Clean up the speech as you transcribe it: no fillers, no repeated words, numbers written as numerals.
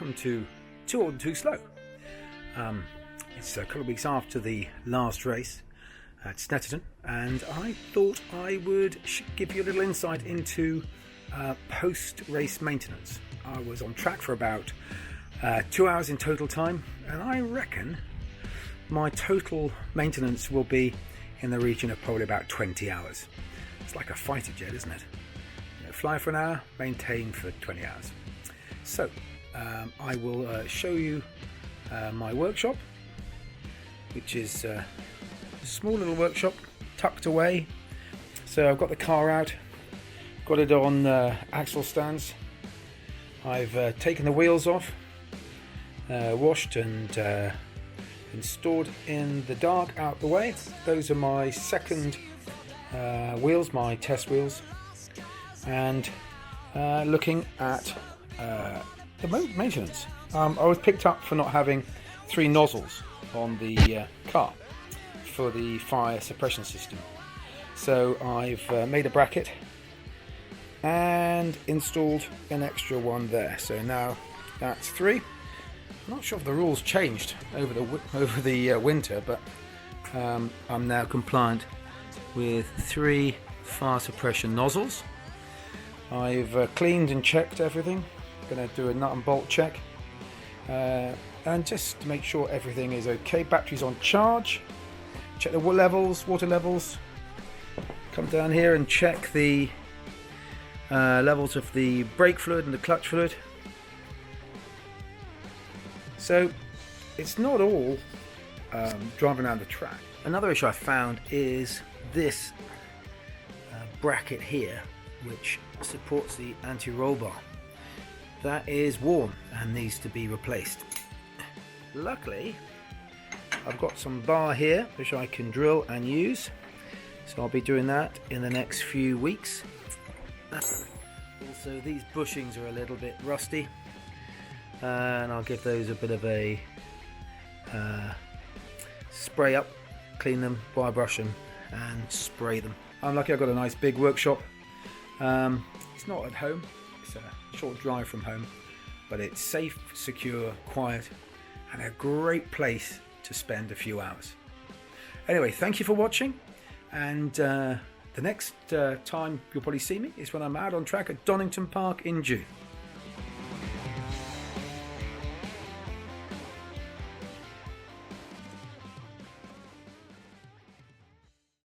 welcome to Too Old and Too Slow. It's a couple of weeks after the last race at Snetterton, and I thought I would give you a little insight into post-race maintenance. I was on track for about 2 hours in total time, and I reckon my total maintenance will be in the region of probably about 20 hours. It's like a fighter jet, isn't it? Fly for an hour, maintain for 20 hours. So I will show you my workshop, which is a small little workshop tucked away. So I've got the car out, got it on axle stands. I've taken the wheels off, washed and stored in the dark out the way. Those are my second wheels, my test wheels. And looking at the maintenance. I was picked up for not having 3 nozzles on the car for the fire suppression system. So I've made a bracket and installed an extra one there. So now that's 3. I'm not sure if the rules changed over the winter, but I'm now compliant with 3 fire suppression nozzles. I've cleaned and checked everything. Going to do a nut and bolt check and just to make sure everything is okay. Batteries on charge. Check the water levels. Come down here and check the levels of the brake fluid and the clutch fluid. So it's not all driving around the track. Another issue I found is this bracket here, which supports the anti-roll bar. That is worn and needs to be replaced. Luckily, I've got some bar here which I can drill and use, so I'll be doing that in the next few weeks. Also, these bushings are a little bit rusty, and I'll give those a bit of a spray up, clean them, wire brush them and spray them. I'm lucky I've got a nice big workshop. It's not at home, it's a short drive from home, but it's safe, secure, quiet, and a great place to spend a few hours. Anyway, thank you for watching, and the next time you'll probably see me is when I'm out on track at Donington Park in June.